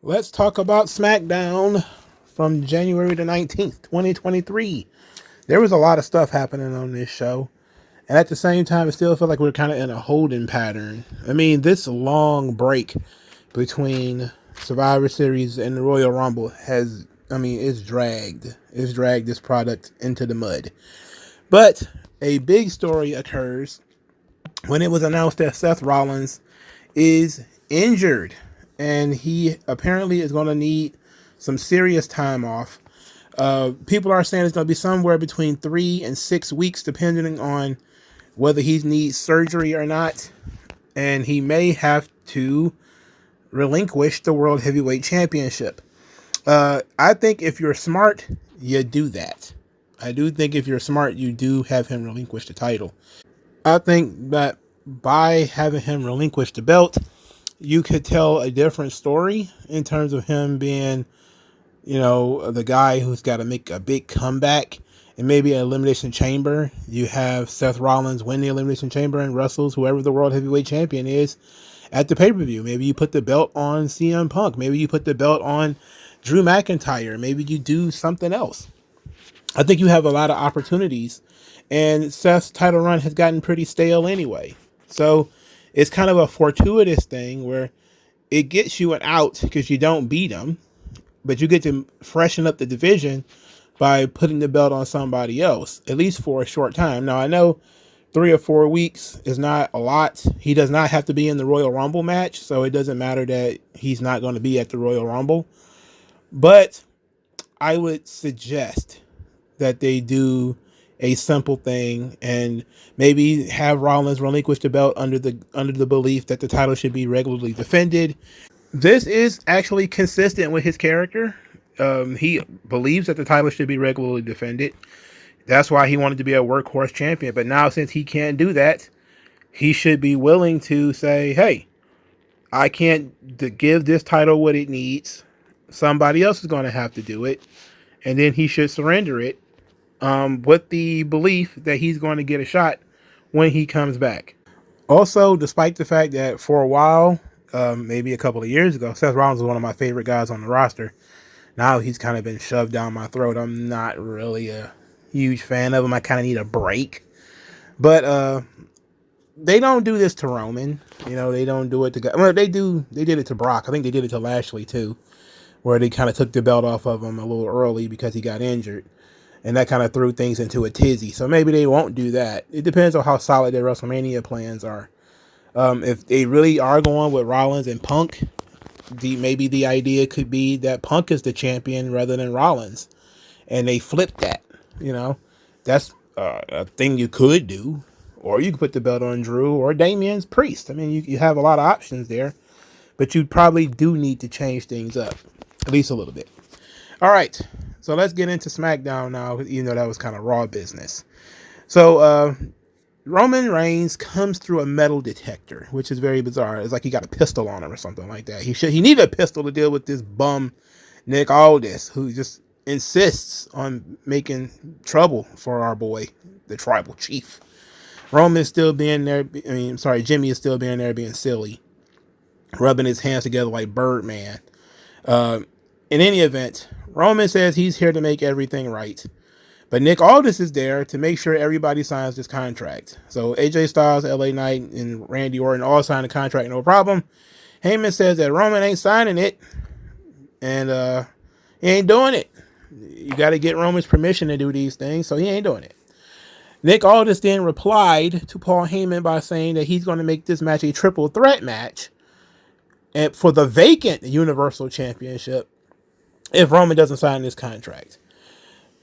Let's talk about Smackdown from January the 19th, 2023. There was a lot of stuff happening on this show. And at the same time, it still felt like we're kind of in a holding pattern. I mean, this long break between Survivor Series and the Royal Rumble it's dragged. It's dragged this product into the mud. But a big story occurs when it was announced that Seth Rollins is injured. And he apparently is going to need some serious time off. People are saying it's going to be somewhere between 3 and 6 weeks, depending on whether he needs surgery or not. And he may have to relinquish the World Heavyweight Championship. I think if you're smart, you do that. I do think if you're smart, you do have him relinquish the title. I think that by having him relinquish the belt, you could tell a different story in terms of him being, the guy who's got to make a big comeback. And maybe an Elimination Chamber, you have Seth Rollins win the Elimination Chamber and wrestles whoever the World Heavyweight Champion is at the pay-per-view. Maybe you put the belt on CM Punk. Maybe you put the belt on Drew McIntyre. Maybe you do something else. I think you have a lot of opportunities. And Seth's title run has gotten pretty stale anyway. So it's kind of a fortuitous thing where it gets you an out because you don't beat him, but you get to freshen up the division by putting the belt on somebody else, at least for a short time. Now, I know 3 or 4 weeks is not a lot. He does not have to be in the Royal Rumble match, so it doesn't matter that he's not going to be at the Royal Rumble. But I would suggest that they do a simple thing and maybe have Rollins relinquish the belt under the belief that the title should be regularly defended. This is actually consistent with his character. He believes that the title should be regularly defended. That's why he wanted to be a workhorse champion. But now, since he can't do that, he should be willing to say, hey, I can't give this title what it needs. Somebody else is going to have to do it. And then he should surrender it with the belief that he's going to get a shot when he comes back. Also, despite the fact that for a while, maybe a couple of years ago, Seth Rollins was one of my favorite guys on the roster. Now he's kind of been shoved down my throat. I'm not really a huge fan of him. I kind of need a break. But they don't do this to Roman. They don't do it to... Well, they do. They did it to Brock. I think they did it to Lashley too, where they kind of took the belt off of him a little early because he got injured. And that kind of threw things into a tizzy. So maybe they won't do that. It depends on how solid their WrestleMania plans are. If they really are going with Rollins and Punk, maybe the idea could be that Punk is the champion rather than Rollins. And they flip that. That's a thing you could do. Or you could put the belt on Drew or Damian's Priest. I mean, you have a lot of options there. But you probably do need to change things up. At least a little bit. All right. So let's get into SmackDown now, even though that was kind of Raw business. So Roman Reigns comes through a metal detector, which is very bizarre. It's like he got a pistol on him or something like that. He needed a pistol to deal with this bum Nick Aldis, who just insists on making trouble for our boy, the tribal chief. Roman is still being there. Jimmy is still being there being silly, rubbing his hands together like Birdman. In any event, Roman says he's here to make everything right. But Nick Aldis is there to make sure everybody signs this contract. So AJ Styles, LA Knight, and Randy Orton all sign the contract, no problem. Heyman says that Roman ain't signing it. And he ain't doing it. You got to get Roman's permission to do these things, so he ain't doing it. Nick Aldis then replied to Paul Heyman by saying that he's going to make this match a triple threat match and for the vacant Universal Championship if Roman doesn't sign this contract.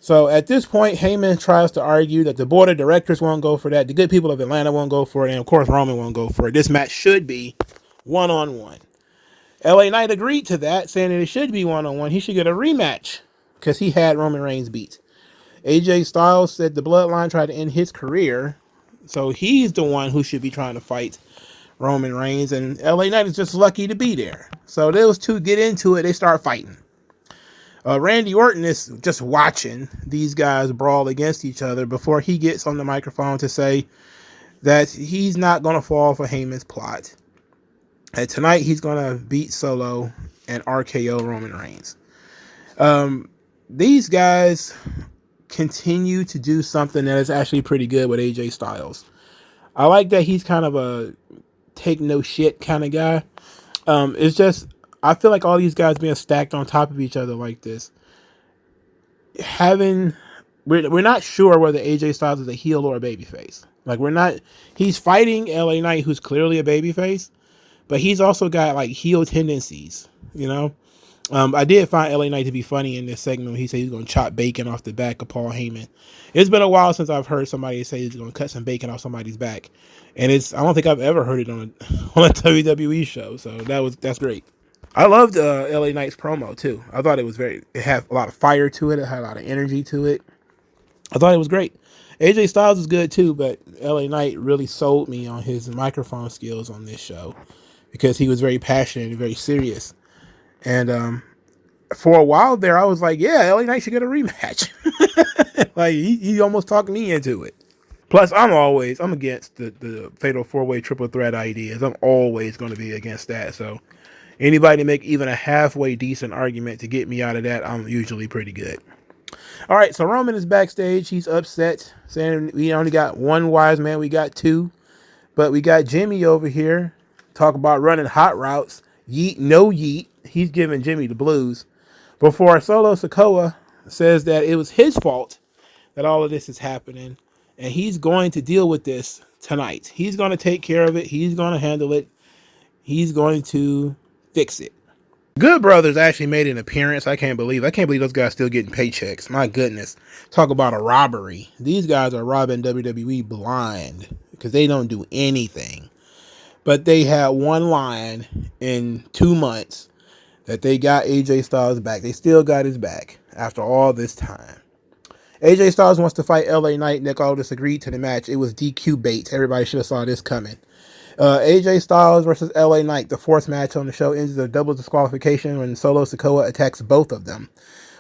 So at this point, Heyman tries to argue that the board of directors won't go for that. The good people of Atlanta won't go for it. And of course, Roman won't go for it. This match should be one-on-one. LA Knight agreed to that, saying that it should be one-on-one. He should get a rematch because he had Roman Reigns beat. AJ Styles said the Bloodline tried to end his career. So he's the one who should be trying to fight Roman Reigns. And LA Knight is just lucky to be there. So those two get into it. They start fighting. Randy Orton is just watching these guys brawl against each other before he gets on the microphone to say that he's not going to fall for Heyman's plot. And tonight he's going to beat Solo and RKO Roman Reigns. These guys continue to do something that is actually pretty good with AJ Styles. I like that he's kind of a take no shit kind of guy. It's just, I feel like all these guys being stacked on top of each other like this, we're not sure whether AJ Styles is a heel or a babyface. Like, he's fighting LA Knight, who's clearly a babyface, but he's also got like heel tendencies, you know? I did find LA Knight to be funny in this segment when he said he's going to chop bacon off the back of Paul Heyman. It's been a while since I've heard somebody say he's going to cut some bacon off somebody's back. And I don't think I've ever heard it on a WWE show. So that's great. I loved LA Knight's promo too. I thought it had a lot of fire to it. It had a lot of energy to it. I thought it was great. AJ Styles is good too, but LA Knight really sold me on his microphone skills on this show because he was very passionate and very serious. And for a while there, I was like, yeah, LA Knight should get a rematch. Like, he almost talked me into it. Plus, I'm against the fatal 4-way triple threat ideas. I'm always going to be against that. So anybody make even a halfway decent argument to get me out of that, I'm usually pretty good. All right, so Roman is backstage. He's upset, saying we only got one wise man. We got two. But we got Jimmy over here. Talk about running hot routes. Yeet, no yeet. He's giving Jimmy the blues. Before Solo Sikoa says that it was his fault that all of this is happening. And he's going to deal with this tonight. He's going to take care of it. He's going to handle it. He's going to fix it. Good Brothers actually made an appearance. I can't believe those guys still getting paychecks. My goodness. Talk about a robbery. These guys are robbing WWE blind because they don't do anything. But they had one line in 2 months that they got AJ Styles back. They still got his back after all this time. AJ Styles wants to fight LA Knight. Nick Aldis agreed to the match. It was DQ Bate. Everybody should have saw this coming. AJ Styles versus LA Knight, the fourth match on the show, ends in a double disqualification when Solo Sikoa attacks both of them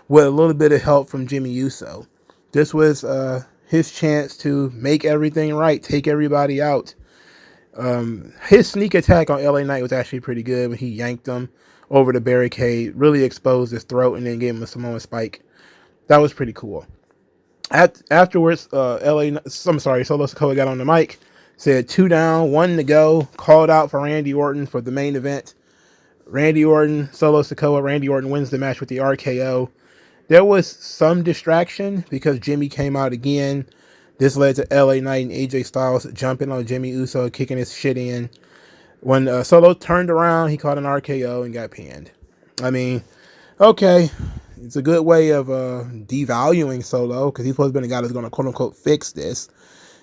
with a little bit of help from Jimmy Uso. This was his chance to make everything right, take everybody out. His sneak attack on LA Knight was actually pretty good when he yanked him over the barricade, really exposed his throat, and then gave him a Samoan spike. That was pretty cool. Afterwards, Solo Sikoa got on the mic, said 2 down, 1 to go, called out for Randy Orton for the main event. Randy Orton, Solo Sikoa, Randy Orton wins the match with the RKO. There was some distraction because Jimmy came out again. This led to LA Knight and AJ Styles jumping on Jimmy Uso, kicking his shit in. When Solo turned around, he caught an RKO and got pinned. I mean, okay, it's a good way of devaluing Solo because he's supposed to be the guy that's going to quote-unquote fix this.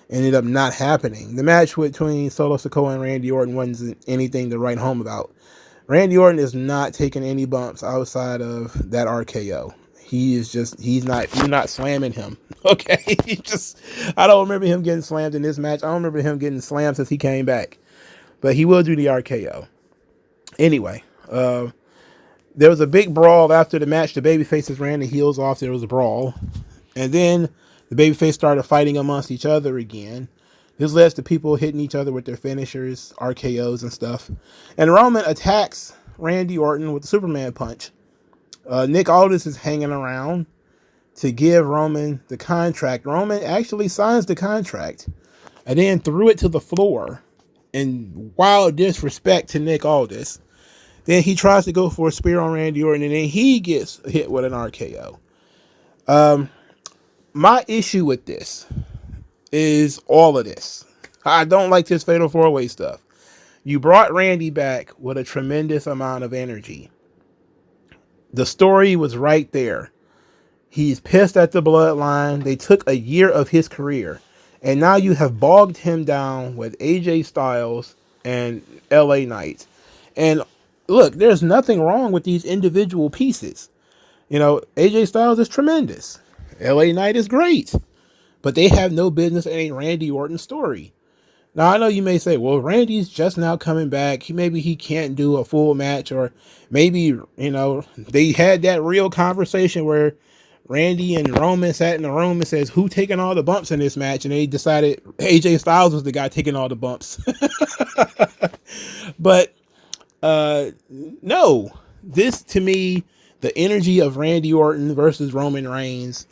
Ended up not happening. The match between Solo Sikoa and Randy Orton wasn't anything to write home about. Randy Orton is not taking any bumps outside of that RKO. You're not slamming him. Okay. I don't remember him getting slammed in this match. I don't remember him getting slammed since he came back. But he will do the RKO. Anyway, there was a big brawl after the match. The babyfaces ran the heels off. There was a brawl. And then the babyface started fighting amongst each other again. This led to people hitting each other with their finishers, RKOs and stuff. And Roman attacks Randy Orton with the Superman punch. Nick Aldis is hanging around to give Roman the contract. Roman actually signs the contract and then threw it to the floor in wild disrespect to Nick Aldis. Then he tries to go for a spear on Randy Orton and then he gets hit with an RKO. My issue with this is all of this. I don't like this Fatal 4-Way stuff. You brought Randy back with a tremendous amount of energy. The story was right there. He's pissed at the Bloodline. They took a year of his career. And now you have bogged him down with AJ Styles and LA Knight. And look, there's nothing wrong with these individual pieces. You know, AJ Styles is tremendous. LA Knight is great. But they have no business in a Randy Orton story. Now, I know you may say, well, Randy's just now coming back. Maybe he can't do a full match. Or maybe, they had that real conversation where Randy and Roman sat in the room and says, who taking all the bumps in this match? And they decided AJ Styles was the guy taking all the bumps. But no, this to me, the energy of Randy Orton versus Roman Reigns,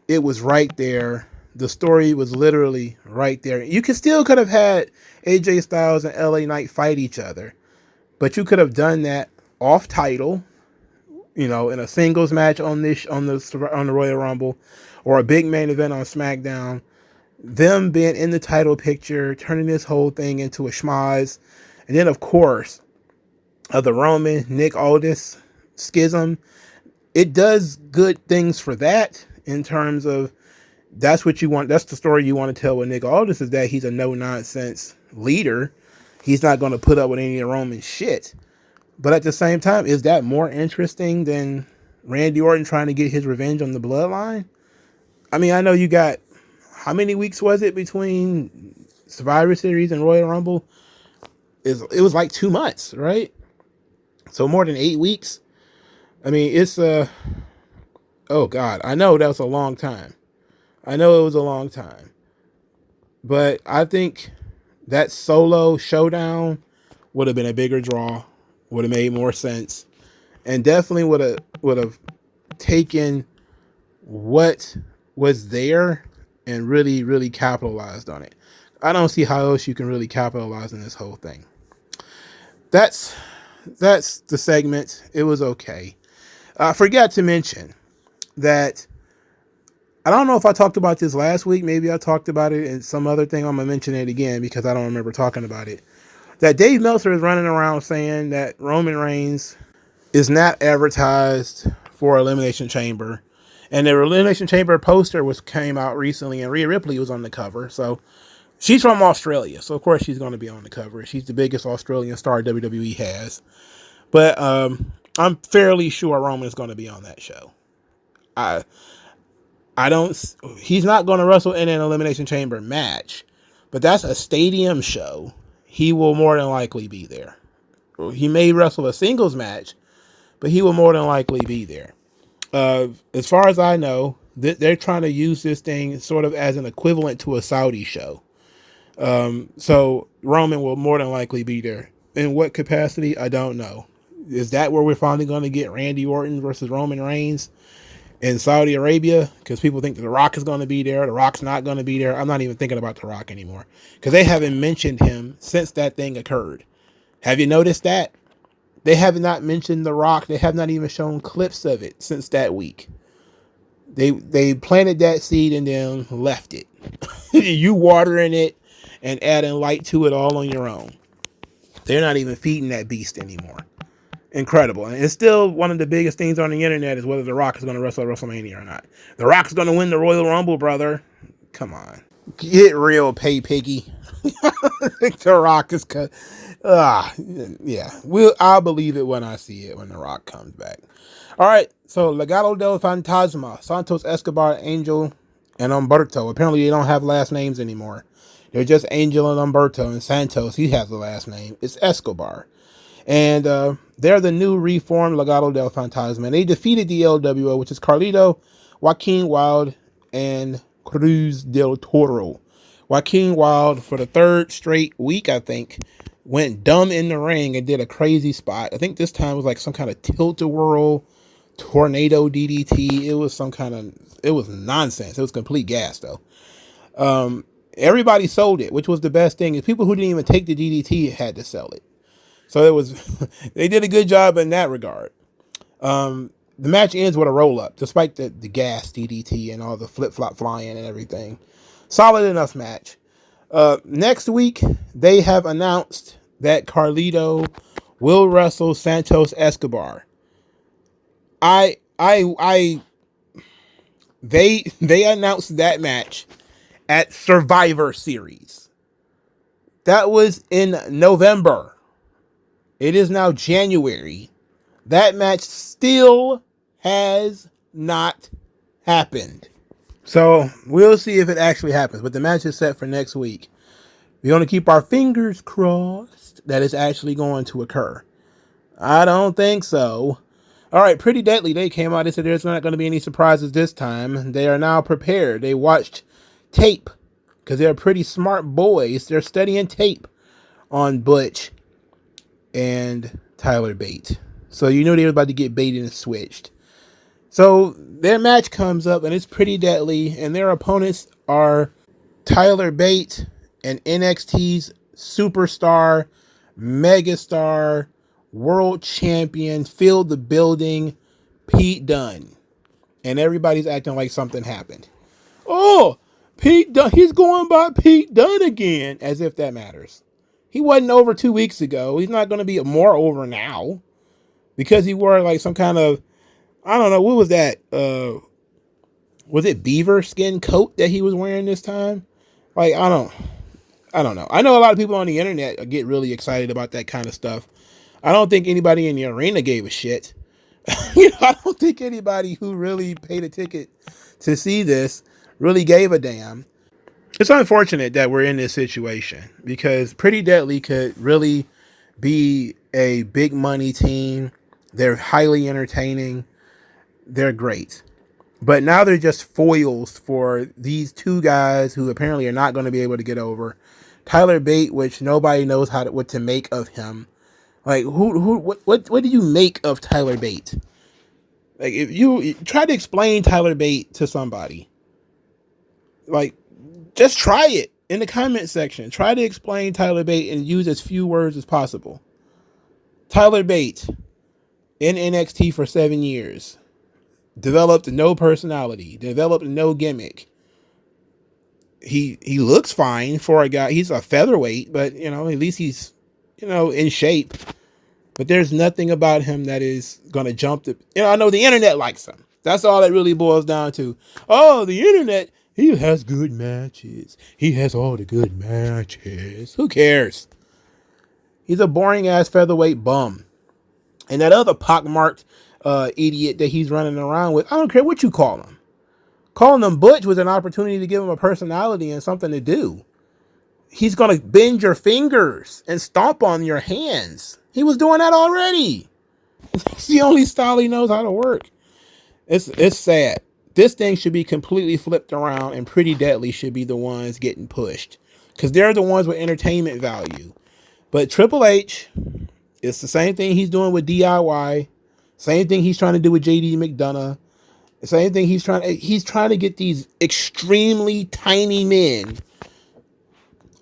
it was right there. The story was literally right there. You could have had AJ Styles and LA Knight fight each other, but you could have done that off title, in a singles match on the Royal Rumble, or a big main event on SmackDown. Them being in the title picture, turning this whole thing into a schmoz, and then of course, the Roman Nick Aldis schism. It does good things for that in terms of that's what you want. That's the story you want to tell with Nick Aldis, is that he's a no nonsense leader. He's not going to put up with any of Roman shit. But at the same time, is that more interesting than Randy Orton trying to get his revenge on the Bloodline? I mean, I know you got, how many weeks was it between Survivor Series and Royal Rumble? It was like 2 months, right? So more than 8 weeks. I mean, it's oh God, I know that was a long time. I know it was a long time. But I think that solo showdown would have been a bigger draw, would have made more sense, and definitely would have taken what was there and really, really capitalized on it. I don't see how else you can really capitalize on this whole thing. That's the segment. It was okay. I forgot to mention that, I don't know if I talked about this last week. Maybe I talked about it in some other thing. I'm going to mention it again because I don't remember talking about it. That Dave Meltzer is running around saying that Roman Reigns is not advertised for Elimination Chamber. And the Elimination Chamber poster came out recently, and Rhea Ripley was on the cover. So she's from Australia, so of course she's going to be on the cover. She's the biggest Australian star WWE has. But I'm fairly sure Roman is going to be on that show. He's not going to wrestle in an Elimination Chamber match, but that's a stadium show. He will more than likely be there. He may wrestle a singles match, but he will more than likely be there. As far as I know, they're trying to use this thing sort of as an equivalent to a Saudi show. So Roman will more than likely be there. In what capacity, I don't know. Is that where we're finally going to get Randy Orton versus Roman Reigns in Saudi Arabia? Because people think that The Rock is going to be there. The Rock's not going to be there. I'm not even thinking about The Rock anymore, because they haven't mentioned him since that thing occurred. Have you noticed that? They have not mentioned The Rock. They have not even shown clips of it since that week. They planted that seed and then left it. You watering it and adding light to it all on your own. They're not even feeding that beast anymore. Incredible. And it's still one of the biggest things on the internet is whether The Rock is going to wrestle at WrestleMania or not. The Rock's going to win the Royal Rumble, brother. Come on. Get real, pay piggy. The Rock is cut. Yeah. I'll believe it when I see it, when The Rock comes back. All right. So, Legato Del Fantasma, Santos Escobar, Angel, and Humberto. Apparently, they don't have last names anymore. They're just Angel and Humberto, and Santos, he has the last name. It's Escobar. And they're the new reformed Legato del Fantasma. And they defeated the LWO, which is Carlito, Joaquin Wilde, and Cruz del Toro. Joaquin Wilde, for the third straight week, I think, went dumb in the ring and did a crazy spot. I think this time was like some kind of tilt-a-whirl, tornado DDT. It was nonsense. It was complete gas, though. Everybody sold it, which was the best thing. Is people who didn't even take the DDT had to sell it. So they did a good job in that regard. The match ends with a roll-up, despite the gas DDT and all the flip-flop flying and everything. Solid enough match. Next week, they have announced that Carlito will wrestle Santos Escobar. They announced that match at Survivor Series. That was in November. It is now January. That match still has not happened. So we'll see if it actually happens. But the match is set for next week. We're going to keep our fingers crossed that it's actually going to occur. I don't think so. All right, Pretty Deadly. They came out and said there's not going to be any surprises this time. They are now prepared. They watched tape because they're pretty smart boys. They're studying tape on Butch and Tyler Bate. So you knew they were about to get baited and switched. So their match comes up and it's Pretty Deadly, and their opponents are Tyler Bate and NXT's superstar, megastar, world champion, filled the building, Pete Dunne. And everybody's acting like something happened. Oh, Pete Dunne, he's going by Pete Dunne again, as if that matters. He wasn't over 2 weeks ago. He's not going to be more over now because he wore like some kind of, I don't know, what was that? Was it beaver skin coat that he was wearing this time? Like, I don't know. I know a lot of people on the internet get really excited about that kind of stuff. I don't think anybody in the arena gave a shit. I don't think anybody who really paid a ticket to see this really gave a damn. It's unfortunate that we're in this situation because Pretty Deadly could really be a big money team. They're highly entertaining. They're great. But now they're just foils for these two guys who apparently are not going to be able to get over. Tyler Bate, which nobody knows what to make of him. Like, what do you make of Tyler Bate? Like, if you try to explain Tyler Bate to somebody, like, just try it in the comment section. Try to explain Tyler Bate and use as few words as possible. Tyler Bate in NXT for 7 years. Developed no personality. Developed no gimmick. He looks fine for a guy. He's a featherweight, but, at least he's, in shape. But there's nothing about him that is going to jump the... I know the internet likes him. That's all it really boils down to. Oh, the internet, he has good matches. He has all the good matches. Who cares? He's a boring-ass featherweight bum. And that other pockmarked idiot that he's running around with, I don't care what you call him. Calling him Butch was an opportunity to give him a personality and something to do. He's going to bend your fingers and stomp on your hands. He was doing that already. It's the only style he knows how to work. It's sad. This thing should be completely flipped around and Pretty Deadly should be the ones getting pushed. Because they're the ones with entertainment value. But Triple H, it's the same thing he's doing with DIY. Same thing he's trying to do with JD McDonough. The same thing he's trying to get these extremely tiny men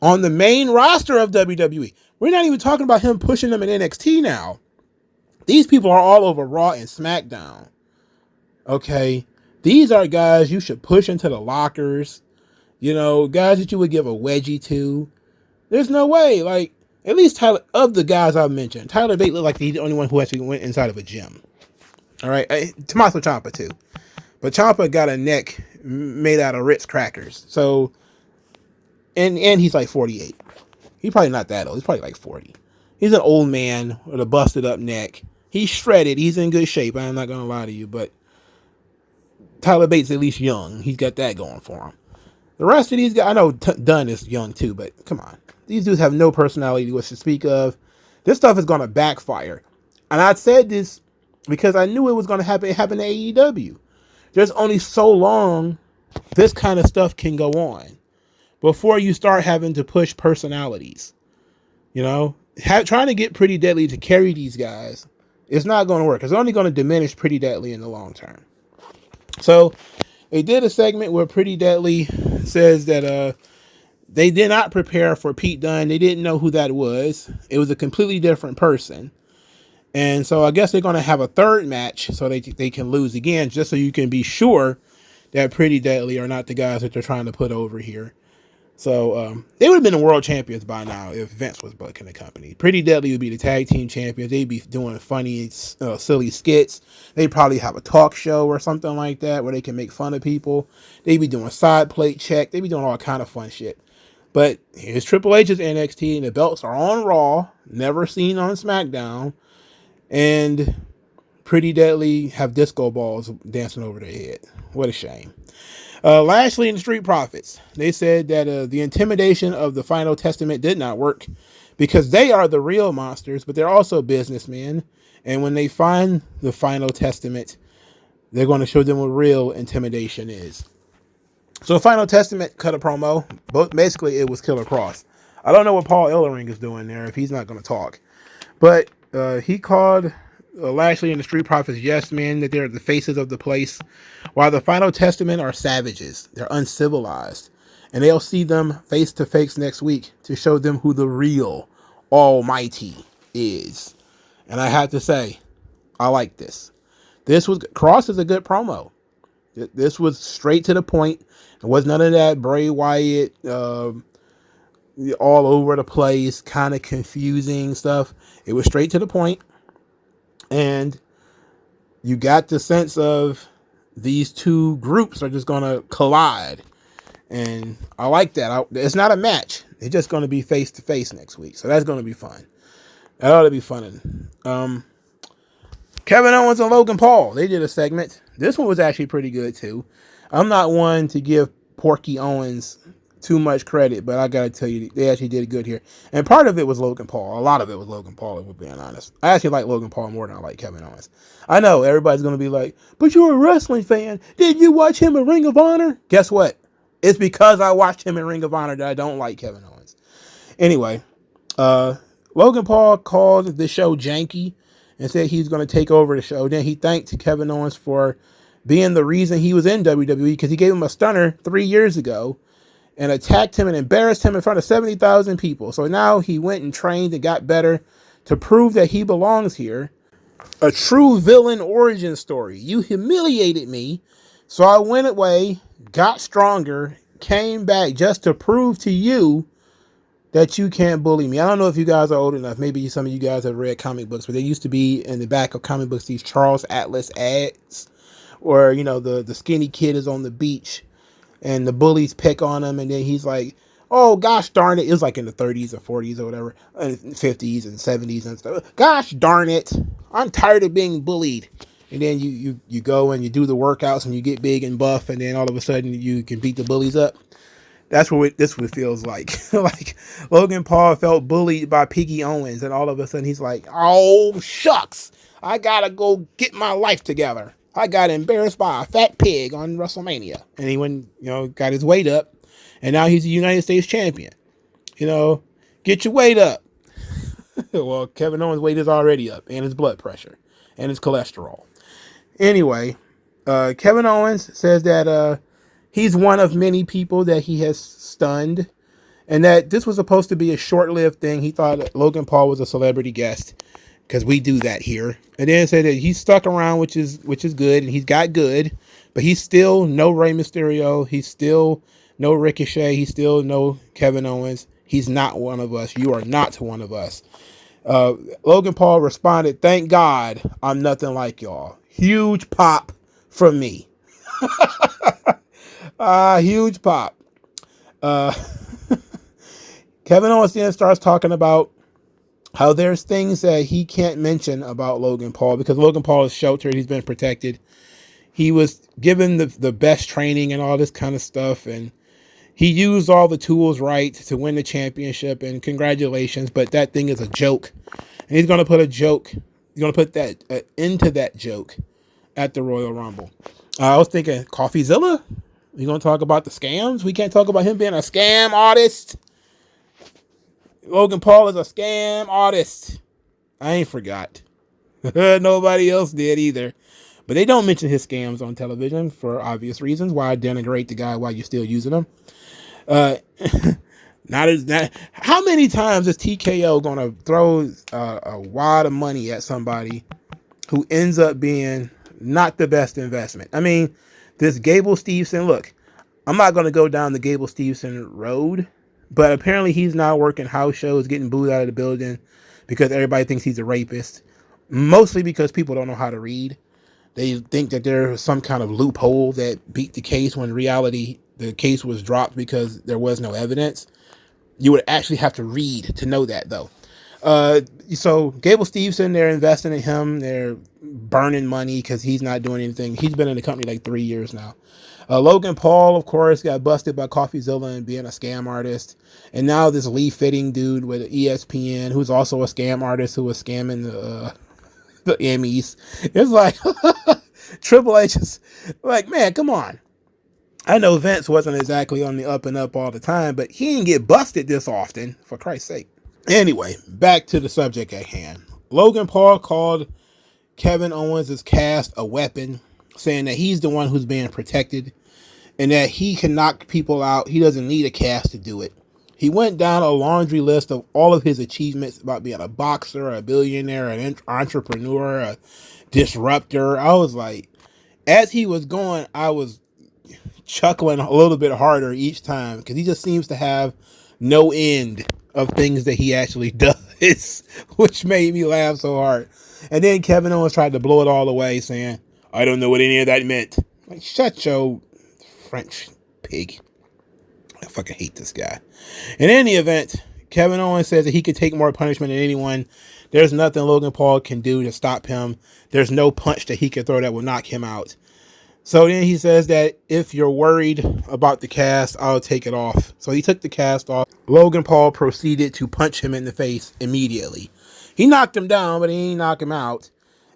on the main roster of WWE. We're not even talking about him pushing them in NXT now. These people are all over Raw and Smackdown. Okay? These are guys you should push into the lockers. Guys that you would give a wedgie to. There's no way. Like, at least Tyler, of the guys I've mentioned, Tyler Bate looked like he's the only one who actually went inside of a gym. All right? Tommaso Ciampa, too. But Ciampa got a neck made out of Ritz crackers. So, and he's like 48. He's probably not that old. He's probably like 40. He's an old man with a busted up neck. He's shredded. He's in good shape. I'm not going to lie to you. But Tyler Bate's at least young. He's got that going for him. The rest of these guys, I know Dunn is young too, but come on. These dudes have no personality to speak of. This stuff is going to backfire. And I said this because I knew it was going to happen. It happened to AEW. There's only so long this kind of stuff can go on before you start having to push personalities. Trying to get Pretty Deadly to carry these guys is not going to work. It's only going to diminish Pretty Deadly in the long term. So they did a segment where Pretty Deadly says that they did not prepare for Pete Dunne. They didn't know who that was. It was a completely different person. And so I guess they're going to have a third match so they can lose again, just so you can be sure that Pretty Deadly are not the guys that they're trying to put over here. So they would have been the world champions by now if Vince was booking the company. Pretty Deadly would be the tag team champions. They'd be doing funny, silly skits. They'd probably have a talk show or something like that where they can make fun of people. They'd be doing side plate check. They'd be doing all kind of fun shit. But here's Triple H's NXT, and the belts are on Raw, never seen on SmackDown. And Pretty Deadly have disco balls dancing over their head. What a shame. Lashley and the Street Profits, they said that the intimidation of the Final Testament did not work because they are the real monsters, but they're also businessmen. And when they find the Final Testament, they're going to show them what real intimidation is. So Final Testament cut a promo, but basically it was Killer Cross. I don't know what Paul Ellering is doing there if he's not going to talk. But he called Lashley and the Street Profits yes men, that they're the faces of the place, while the Final Testament are savages. They're uncivilized. And they'll see them face to face next week to show them who the real Almighty is. And I have to say, I like this. Cross is a good promo. This was straight to the point. It was none of that Bray Wyatt, all over the place, kind of confusing stuff. It was straight to the point. And you got the sense of these two groups are just going to collide. And I like that. It's not a match. It's just going to be face to face next week. So that's going to be fun. That ought to be fun. Kevin Owens and Logan Paul, they did a segment. This one was actually pretty good too. I'm not one to give Porky Owens too much credit, but I gotta tell you, they actually did good here. And part of it was Logan Paul. A lot of it was Logan Paul, if we're being honest. I actually like Logan Paul more than I like Kevin Owens. I know everybody's gonna be like, but you're a wrestling fan. Did you watch him in Ring of Honor? Guess what? It's because I watched him in Ring of Honor that I don't like Kevin Owens. Anyway, Logan Paul called the show janky and said he's going to take over the show. Then he thanked Kevin Owens for being the reason he was in WWE, because he gave him a stunner 3 years ago and attacked him and embarrassed him in front of 70,000 people. So now he went and trained and got better to prove that he belongs here. A true villain origin story. You humiliated me, so I went away, got stronger, came back just to prove to you that you can't bully me. I don't know if you guys are old enough. Maybe some of you guys have read comic books, but there used to be in the back of comic books these Charles Atlas ads where, you know, the skinny kid is on the beach and the bullies pick on him, and then he's like, oh, gosh darn it. It was like in the 30s or 40s or whatever, 50s and 70s and stuff. Gosh darn it. I'm tired of being bullied. And then you go and you do the workouts and you get big and buff, and then all of a sudden you can beat the bullies up. That's what this one feels like. Like Logan Paul felt bullied by Piggy Owens, and all of a sudden he's like, oh, shucks. I gotta go get my life together. I got embarrassed by a fat pig on WrestleMania. And he went, got his weight up, and now he's the United States champion. Get your weight up. Well, Kevin Owens' weight is already up, and his blood pressure, and his cholesterol. Anyway, Kevin Owens says that he's one of many people that he has stunned, and that this was supposed to be a short-lived thing. He thought Logan Paul was a celebrity guest, because we do that here. And then said that he's stuck around, which is good, and he's got good, but he's still no Rey Mysterio. He's still no Ricochet. He's still no Kevin Owens. He's not one of us. You are not one of us. Logan Paul responded, thank God I'm nothing like y'all. Huge pop from me. Huge pop. Kevin Owens then starts talking about how there's things that he can't mention about Logan Paul because Logan Paul is sheltered. He's been protected. He was given the best training and all this kind of stuff. And he used all the tools right to win the championship, and congratulations. But that thing is a joke. And he's going to put a joke. He's going to put that into that joke at the Royal Rumble. I was thinking, CoffeeZilla? We're going to talk about the scams? We can't talk about him being a scam artist. Logan Paul is a scam artist. I ain't forgot. Nobody else did either. But they don't mention his scams on television for obvious reasons. Why denigrate the guy while you're still using him? How many times is TKO going to throw a wad of money at somebody who ends up being not the best investment? I mean, this Gable Steveson, look, I'm not going to go down the Gable Steveson road, but apparently he's now working house shows, getting booed out of the building because everybody thinks he's a rapist. Mostly because people don't know how to read. They think that there's some kind of loophole that beat the case when in reality the case was dropped because there was no evidence. You would actually have to read to know that, though. So Gable Steveson, they're investing in him. They're burning money because he's not doing anything. He's been in the company like 3 years now. Logan Paul, of course, got busted by CoffeeZilla and being a scam artist. And now this Lee Fitting dude with ESPN, who's also a scam artist who was scamming the Emmys. It's like Triple H is like, man, come on. I know Vince wasn't exactly on the up and up all the time, but he didn't get busted this often, for Christ's sake. Anyway, back to the subject at hand. Logan Paul called Kevin Owens has cast a weapon, saying that he's the one who's being protected and that he can knock people out. He doesn't need a cast to do it. He went down a laundry list of all of his achievements about being a boxer, a billionaire, an entrepreneur, a disruptor. I was like, as he was going, I was chuckling a little bit harder each time because he just seems to have no end of things that he actually does, which made me laugh so hard. And then Kevin Owens tried to blow it all away, saying, I don't know what any of that meant. Like, shut your French pig. I fucking hate this guy. In any event, Kevin Owens says that he could take more punishment than anyone. There's nothing Logan Paul can do to stop him. There's no punch that he can throw that will knock him out. So then he says that if you're worried about the cast, I'll take it off. So he took the cast off. Logan Paul proceeded to punch him in the face immediately. He knocked him down, but he didn't knock him out.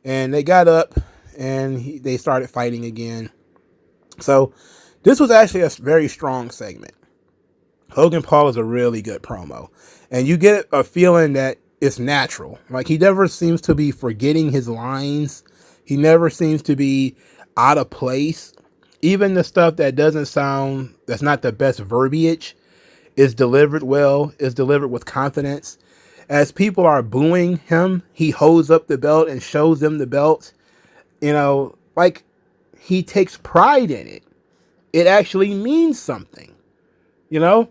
And they got up and they started fighting again. So this was actually a very strong segment. Logan Paul is a really good promo. And you get a feeling that it's natural. Like, he never seems to be forgetting his lines. He never seems to be out of place. Even the stuff that doesn't sound, that's not the best verbiage, is delivered well, is delivered with confidence. As people are booing him, he holds up the belt and shows them the belt. You know, like, he takes pride in it. It actually means something. You know,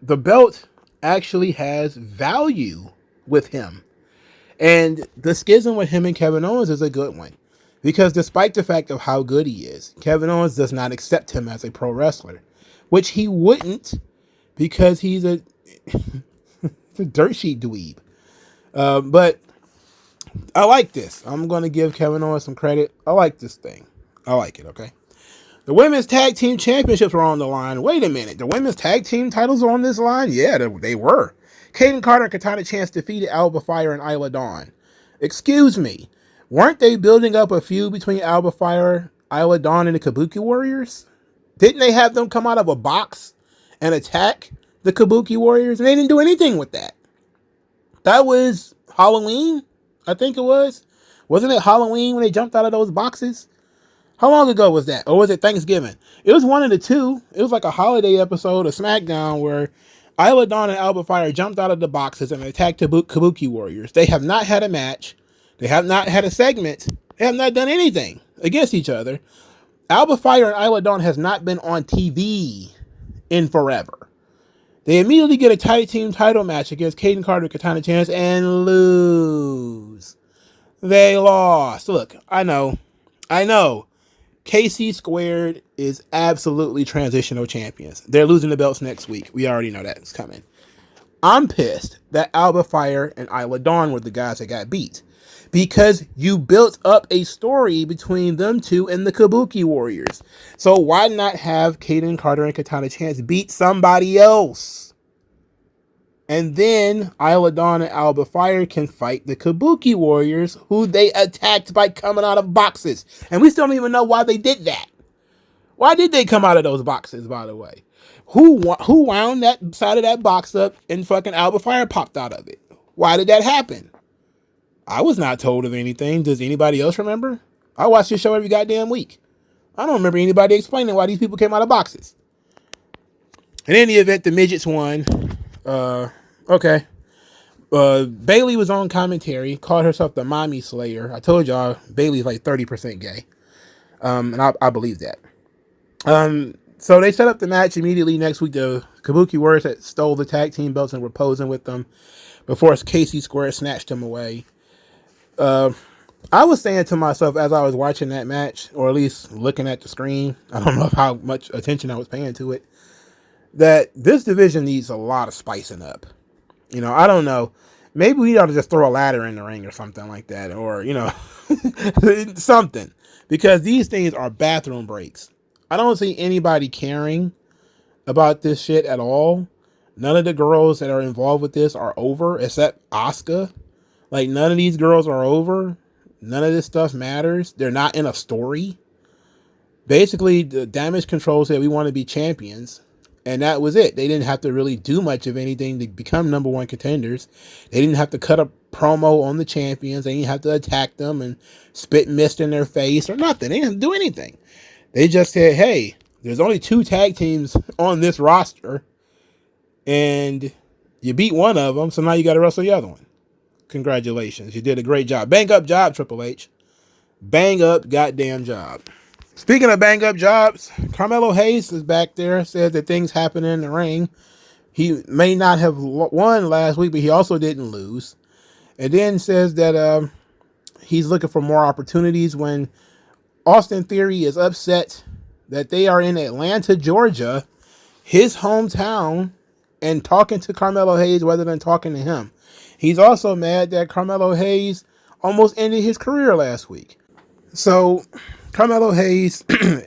the belt actually has value with him. And the schism with him and Kevin Owens is a good one. Because despite the fact of how good he is, Kevin Owens does not accept him as a pro wrestler. Which he wouldn't, because he's a dirt sheet dweeb. But I like this. I'm going to give Kevin Owens some credit. I like this thing. I like it, okay? The women's tag team championships are on the line. Wait a minute. The women's tag team titles are on this line? Yeah, they were. Kaden Carter and Katana Chance defeated Alba Fire and Isla Dawn. Excuse me. Weren't they building up a feud between Alba Fire, Isla Dawn, and the Kabuki Warriors? Didn't they have them come out of a box and attack the Kabuki Warriors? And they didn't do anything with that. That was Halloween, I think it was. Wasn't it Halloween when they jumped out of those boxes? How long ago was that? Or was it Thanksgiving? It was one of the two. It was like a holiday episode of Smackdown where Isla Dawn and Alba Fire jumped out of the boxes and attacked the Kabuki Warriors. They have not had a match. They have not had a segment. They have not done anything against each other. Alba Fire and Isla Dawn has not been on TV in forever. They immediately get a tag team title match against Kaden Carter, Katana Chance, and lose. They lost. Look, I know. KC Squared is absolutely transitional champions. They're losing the belts next week. We already know that it's coming. I'm pissed that Alba Fire and Isla Dawn were the guys that got beat. Because you built up a story between them two and the Kabuki Warriors. So why not have Kaden Carter and Katana Chance beat somebody else? And then Isla Dawn and Alba Fire can fight the Kabuki Warriors, who they attacked by coming out of boxes. And we still don't even know why they did that. Why did they come out of those boxes, by the way? Who wound that side of that box up and fucking Alba Fire popped out of it? Why did that happen? I was not told of anything. Does anybody else remember? I watch this show every goddamn week. I don't remember anybody explaining why these people came out of boxes. In any event, the midgets won. Okay. Bailey was on commentary, called herself the Mommy Slayer. I told y'all, Bailey's like 30% gay. And I believe that. So they set up the match immediately next week. The Kabuki Warriors that stole the tag team belts and were posing with them before KC Square snatched them away. I was saying to myself as I was watching that match, or at least looking at the screen, I don't know how much attention I was paying to it, that this division needs a lot of spicing up. You know, I don't know. Maybe we ought to just throw a ladder in the ring or something like that, or, you know, something. Because these things are bathroom breaks. I don't see anybody caring about this shit at all. None of the girls that are involved with this are over, except Asuka. Like, none of these girls are over. None of this stuff matters. They're not in a story. Basically, the Damage Control said we want to be champions. And that was it. They didn't have to really do much of anything to become number one contenders. They didn't have to cut a promo on the champions. They didn't have to attack them and spit mist in their face or nothing. They didn't have to do anything. They just said, hey, there's only 2 tag teams on this roster, and you beat one of them, so now you got to wrestle the other one. Congratulations. You did a great job. Bang up job, Triple H. Bang up goddamn job. Speaking of bang up jobs, Carmelo Hayes is back there, says that things happen in the ring. He may not have won last week, but he also didn't lose. And then says that he's looking for more opportunities when Austin Theory is upset that they are in Atlanta, Georgia, his hometown, and talking to Carmelo Hayes rather than talking to him. He's also mad that Carmelo Hayes almost ended his career last week. So Carmelo Hayes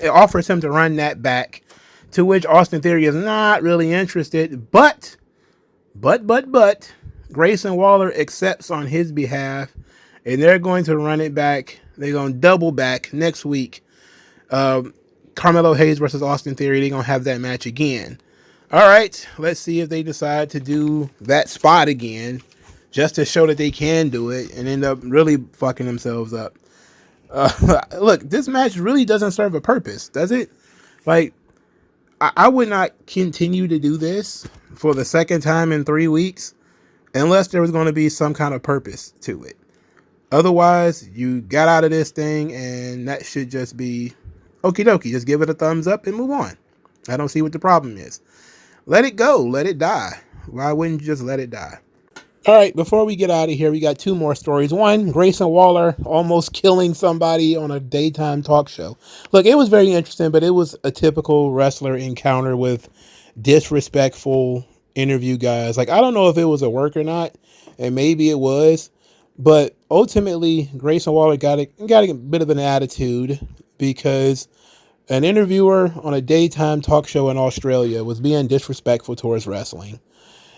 offers him to run that back, to which Austin Theory is not really interested, but Grayson Waller accepts on his behalf, and they're going to run it back. They're going to double back next week. Carmelo Hayes versus Austin Theory. They're going to have that match again. All right, let's see if they decide to do that spot again, just to show that they can do it, and end up really fucking themselves up. Look, this match really doesn't serve a purpose, does it? Like, I would not continue to do this for the second time in 3 weeks unless there was going to be some kind of purpose to it. Otherwise, you got out of this thing, and that should just be okie dokie. Just give it a thumbs up and move on. I don't see what the problem is. Let it go. Let it die. Why wouldn't you just let it die? All right, before we get out of here, we got 2 more stories. One, Grayson Waller almost killing somebody on a daytime talk show. Look, it was very interesting, but it was a typical wrestler encounter with disrespectful interview guys. Like, I don't know if it was a work or not, and maybe it was, but ultimately, Grayson Waller got a bit of an attitude because an interviewer on a daytime talk show in Australia was being disrespectful towards wrestling.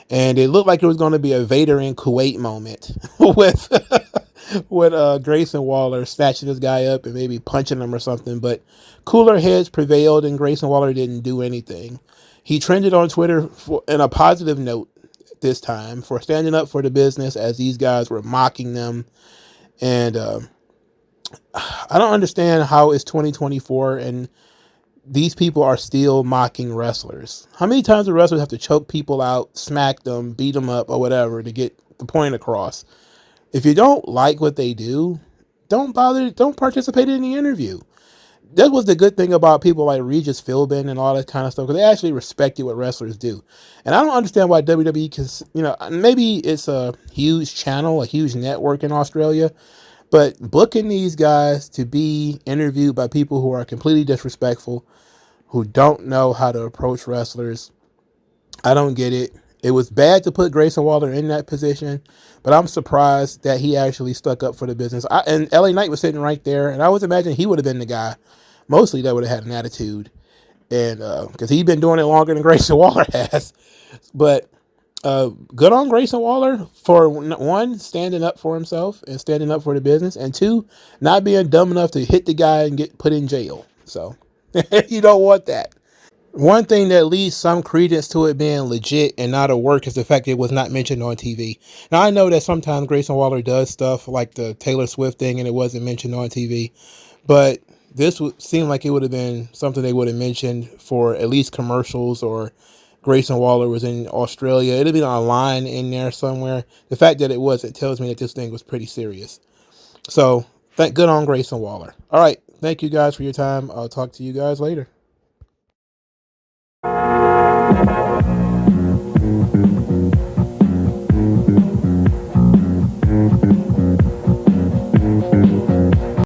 And it looked like it was going to be a Vader in Kuwait moment with Grayson Waller snatching this guy up and maybe punching him or something. But cooler heads prevailed, and Grayson Waller didn't do anything. He trended on Twitter in a positive note this time for standing up for the business as these guys were mocking them. And I don't understand how it's 2024 and these people are still mocking wrestlers. How many times do wrestlers have to choke people out, smack them, beat them up, or whatever to get the point across? If you don't like what they do, don't participate in the interview. That was the good thing about people like Regis Philbin and all that kind of stuff, because they actually respected what wrestlers do. And I don't understand why WWE can, maybe it's a huge channel, a huge network in Australia, but booking these guys to be interviewed by people who are completely disrespectful, who don't know how to approach wrestlers, I don't get it. It was bad to put Grayson Waller in that position, but I'm surprised that he actually stuck up for the business. And LA Knight was sitting right there, and I was imagining he would have been the guy, mostly, that would have had an attitude, and because he's been doing it longer than Grayson Waller has. But good on Grayson Waller for, 1, standing up for himself and standing up for the business, and 2, not being dumb enough to hit the guy and get put in jail. So you don't want that. One thing that leads some credence to it being legit and not a work is the fact that it was not mentioned on TV. Now, I know that sometimes Grayson Waller does stuff like the Taylor Swift thing and it wasn't mentioned on TV, but this would seem like it would have been something they would have mentioned for at least commercials, or Grayson Waller was in Australia. It'd have been a line in there somewhere. The fact that it wasn't tells me that this thing was pretty serious. So, good on Grayson Waller. All right. Thank you guys for your time. I'll talk to you guys later.